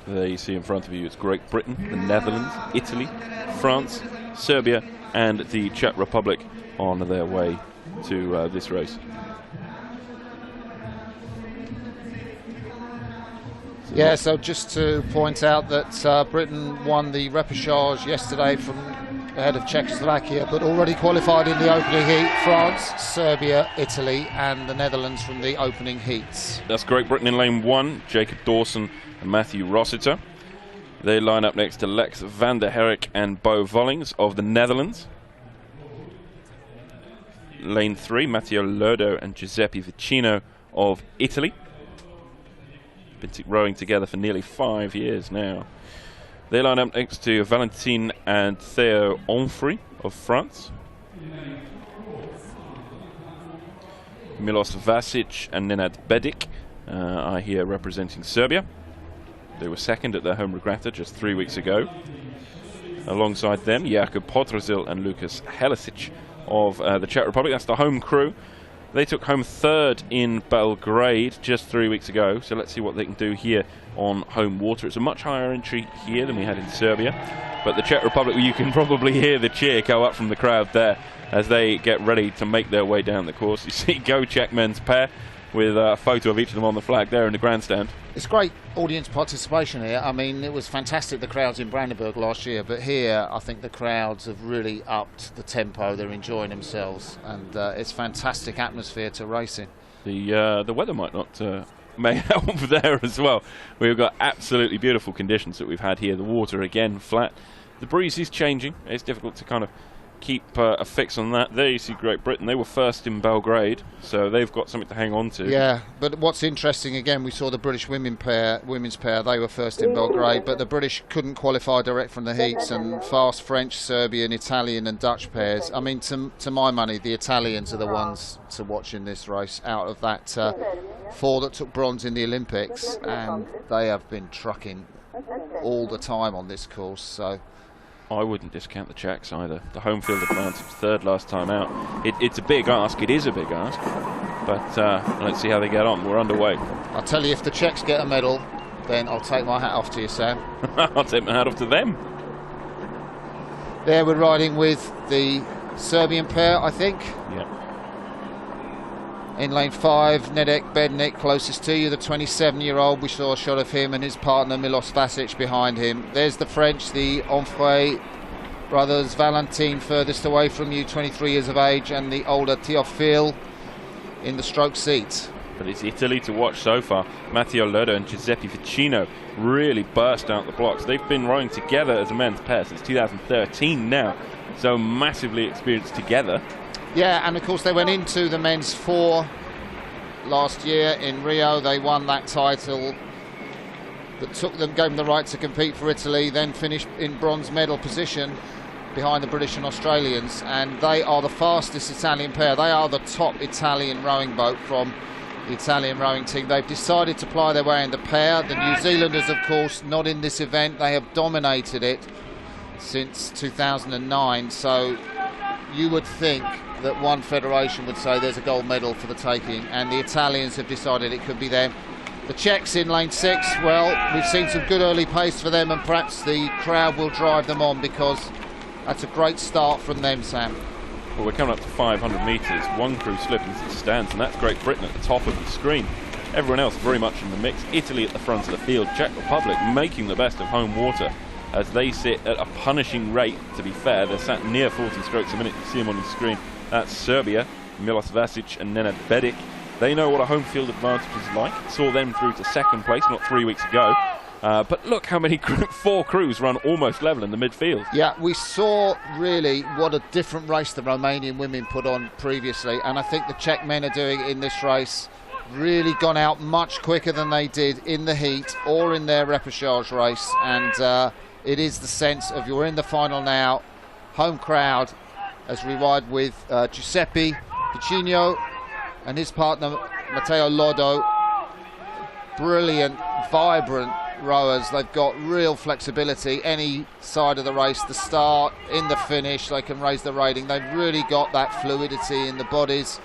There you see in front of you, it's Great Britain, the Netherlands, Italy, France, Serbia, and the Czech Republic on their way to this race. Yeah, so just to point out that Britain won the repechage yesterday from ahead of Czechoslovakia, but already qualified in the opening heat. France, Serbia, Italy, and the Netherlands from the opening heats. That's Great Britain in lane 1, Jacob Dawson and Matthew Rossiter. They line up next to Lex van der Herk and Bo Vollings of the Netherlands. Lane 3, Matteo Lodo and Giuseppe Vicino of Italy. Been rowing together for nearly 5 years now. They line up next to Valentin and Theo Onfray of France. Milos Vasic and Nenad Bedic are here representing Serbia. They were second at their home regatta just 3 weeks ago. Alongside them, Jakub Podrasil and Lukas Helisic of the Czech Republic. That's the home crew. They took home third in Belgrade just 3 weeks ago, so let's see what they can do here on home water. It's a much higher entry here than we had in Serbia, but the Czech Republic, you can probably hear the cheer go up from the crowd there as they get ready to make their way down the course. You see Go Czech men's pair with a photo of each of them on the flag there in the grandstand. It's great audience participation here. I mean, it was fantastic, the crowds in Brandenburg last year, but here I think the crowds have really upped the tempo. They're enjoying themselves, and it's fantastic atmosphere to race in. The weather might not may help there as well. We've got absolutely beautiful conditions that we've had here. The water again flat. The breeze is changing. It's difficult to kind of keep a fix on that. There you see Great Britain. They were first in Belgrade, so they've got something to hang on to. Yeah, but what's interesting, again, we saw the British women's pair. They were first in Belgrade, but the British couldn't qualify direct from the heats, and fast French, Serbian, Italian and Dutch pairs. I mean, to my money, the Italians are the ones to watch in this race out of that 4 that took bronze in the Olympics, and they have been trucking all the time on this course. So I wouldn't discount the Czechs either. The home field advantage, third last time out. It's a big ask. It is a big ask. But let's see how they get on. We're underway. I'll tell you, if the Czechs get a medal, then I'll take my hat off to you, Sam. I'll take my hat off to them. There we're riding with the Serbian pair, I think. Yeah. In lane 5, Nedek Bednik closest to you, the 27-year-old. We saw a shot of him and his partner Milos Vasic behind him. There's the French, the Onfray brothers. Valentin furthest away from you, 23 years of age, and the older Théophile in the stroke seat. But it's Italy to watch so far. Matteo Lodo and Giuseppe Vicino really burst out the blocks. They've been rowing together as a men's pair since 2013 now, so massively experienced together. Yeah, and of course they went into the men's 4 last year in Rio. They won that title that gave them the right to compete for Italy, then finished in bronze medal position behind the British and Australians, and they are the fastest Italian pair. They are the top Italian rowing boat from the Italian rowing team. They've decided to ply their way in the pair. The New Zealanders, of course, not in this event. They have dominated it since 2009, so you would think that one federation would say there's a gold medal for the taking, and the Italians have decided it could be them. The Czechs in lane 6, well, we've seen some good early pace for them, and perhaps the crowd will drive them on, because that's a great start from them, Sam. Well, we're coming up to 500 metres. One crew slipping as it stands, and that's Great Britain at the top of the screen. Everyone else very much in the mix. Italy at the front of the field. Czech Republic making the best of home water as they sit at a punishing rate, to be fair. They're sat near 40 strokes a minute. You see them on your screen. That's Serbia, Milos Vasic and Nenad Bedic. They know what a home field advantage is like. Saw them through to second place not 3 weeks ago. But look how many 4 crews run almost level in the midfield. Yeah, we saw really what a different race the Romanian women put on previously, and I think the Czech men are doing in this race. Really gone out much quicker than they did in the heat or in their repechage race, and it is the sense of you're in the final now, home crowd, as we ride with Giuseppe Vicino and his partner Matteo Lodo. Brilliant, vibrant rowers. They've got real flexibility any side of the race, the start, in the finish. They can raise the rating. They've really got that fluidity in the bodies,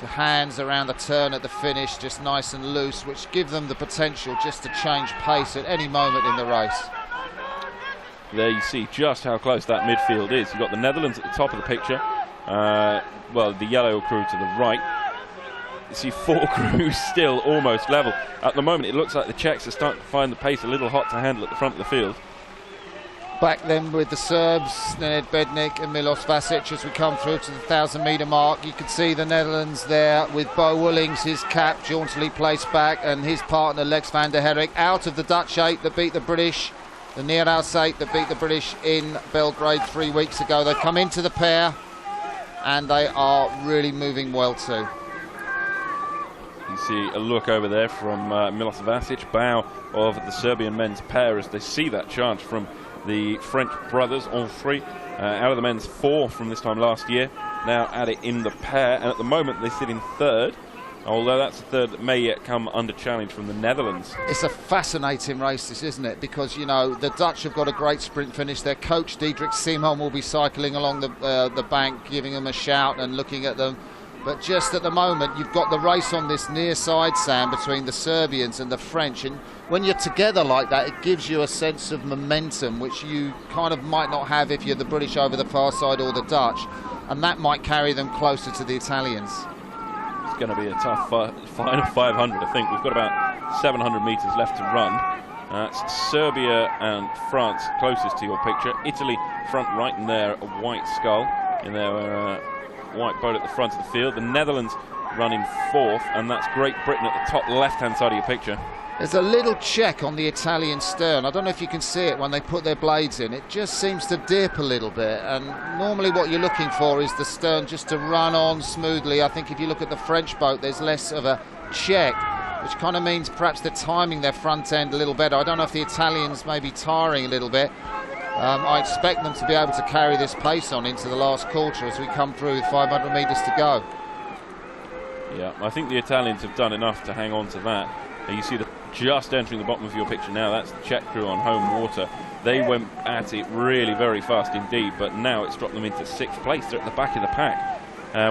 The hands around the turn at the finish, just nice and loose, which give them the potential just to change pace at any moment in the race. There you see just how close that midfield is. You've got the Netherlands at the top of the picture. Well, the yellow crew to the right. You see 4 crews still almost level. At the moment, it looks like the Czechs are starting to find the pace a little hot to handle at the front of the field. Back then with the Serbs, Nenad Bednik and Milos Vasic, as we come through to the 1,000-metre mark. You can see the Netherlands there with Bo Willings, his cap jauntily placed back, and his partner Lex van der Herrik out of the Dutch 8 that beat the British, the Neerhouse 8 that beat the British in Belgrade 3 weeks ago. They've come into the pair and they are really moving well too. You see a look over there from Milos Vasic, bow of the Serbian men's pair as they see that charge from the French brothers, all 3, out of the men's 4 from this time last year, now at it in the pair, and at the moment they sit in 3rd, although that's a 3rd that may yet come under challenge from the Netherlands. It's a fascinating race, this, isn't it? Because, you know, the Dutch have got a great sprint finish. Their coach, Diederik Simon, will be cycling along the bank, giving them a shout and looking at them. But just at the moment, you've got the race on this near side, Sam, between the Serbians and the French. And when you're together like that, it gives you a sense of momentum, which you kind of might not have if you're the British over the far side or the Dutch. And that might carry them closer to the Italians. It's going to be a tough final 500, I think. We've got about 700 metres left to run. It's Serbia and France closest to your picture. Italy front right in there, a white skull in their white boat at the front of the field. The Netherlands running 4th, and that's Great Britain at the top left-hand side of your picture. There's a little check on the Italian stern. I don't know if you can see it when they put their blades in. It just seems to dip a little bit, and normally what you're looking for is the stern just to run on smoothly. I think if you look at the French boat, there's less of a check, which kind of means perhaps they're timing their front end a little better. I don't know if the Italians may be tiring a little bit. I expect them to be able to carry this pace on into the last quarter as we come through with 500 metres to go. Yeah, I think the Italians have done enough to hang on to that. You see just entering the bottom of your picture now, that's the Czech crew on home water. They went at it really very fast indeed, but now it's dropped them into 6th place. They're at the back of the pack.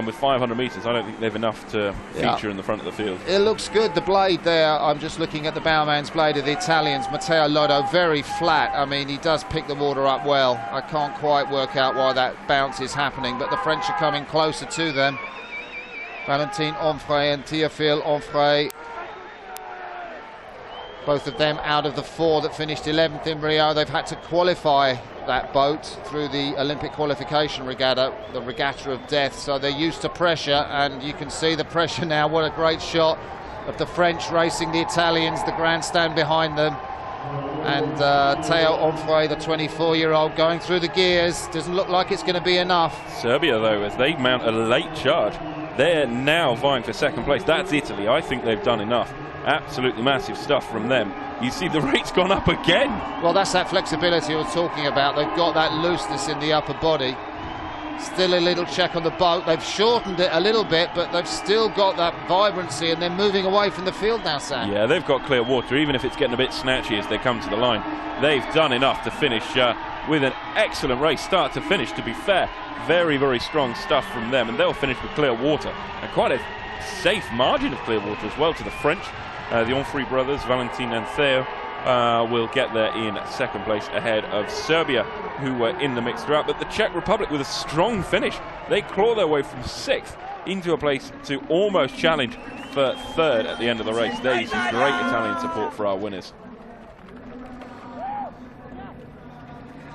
With 500 metres, I don't think they've enough to feature in the front of the field. It looks good, the blade there. I'm just looking at the bowman's blade of the Italians. Matteo Lotto, very flat. I mean, he does pick the water up well. I can't quite work out why that bounce is happening, but the French are coming closer to them. Valentin Onfray and Théophile Onfray, both of them out of the 4 that finished 11th in Rio. They've had to qualify that boat through the Olympic qualification regatta, the regatta of death, so they're used to pressure, and you can see the pressure now. What a great shot of the French racing the Italians, the grandstand behind them, and Théo Onfray, the 24-year-old, going through the gears. Doesn't look like it's going to be enough. Serbia, though, as they mount a late charge, they're now vying for 2nd place. That's Italy. I think they've done enough. Absolutely massive stuff from them. You see the rate's gone up again. Well, that's that flexibility I was talking about. They've got that looseness in the upper body. Still a little check on the boat. They've shortened it a little bit, but they've still got that vibrancy, and they're moving away from the field now, Sam. Yeah, they've got clear water, even if it's getting a bit snatchy as they come to the line. They've done enough to finish with an excellent race, start to finish, to be fair. Very, very strong stuff from them, and they'll finish with clear water. And quite a safe margin of clear water as well to the French. The Onfray brothers, Valentin and Theo, will get there in 2nd place ahead of Serbia, who were in the mix throughout. But the Czech Republic with a strong finish. They claw their way from 6th into a place to almost challenge for 3rd at the end of the race. There you see great Italian support for our winners.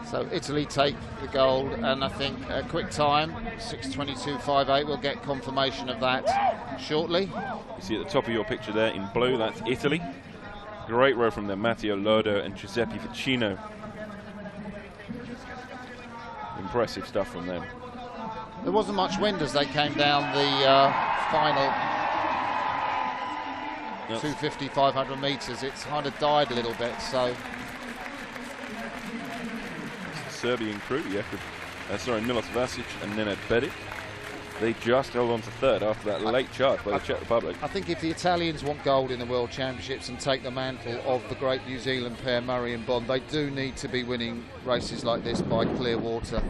So Italy take the gold, and I think a quick time, 6:22.58. We'll get confirmation of that shortly. You see at the top of your picture there in blue, that's Italy. Great row from them, Matteo Lodo and Giuseppe Vicino. Impressive stuff from them. There wasn't much wind as they came down the final 250, 500 metres. It's kind of died a little bit, so... Serbian crew, Milos Vasic and Nenad Bedic. They just held on to 3rd after that late charge by the Czech Republic. I think if the Italians want gold in the World Championships and take the mantle of the great New Zealand pair, Murray and Bond, they do need to be winning races like this by clear water.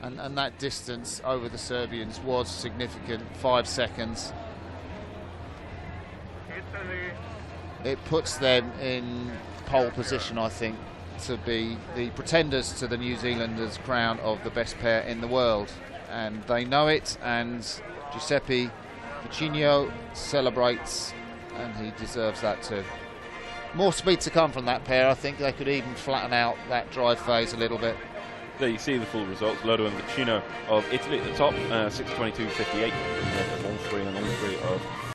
And that distance over the Serbians was significant, 5 seconds. it puts them in pole position, I think, to be the pretenders to the New Zealanders' crown of the best pair in the world, and they know it. And Giuseppe Ficino celebrates, and he deserves that too. More speed to come from that pair. I think they could even flatten out that drive phase a little bit. There you see the full results. Lodo and Ficino of Italy at the top, 6:22.58, and then all three of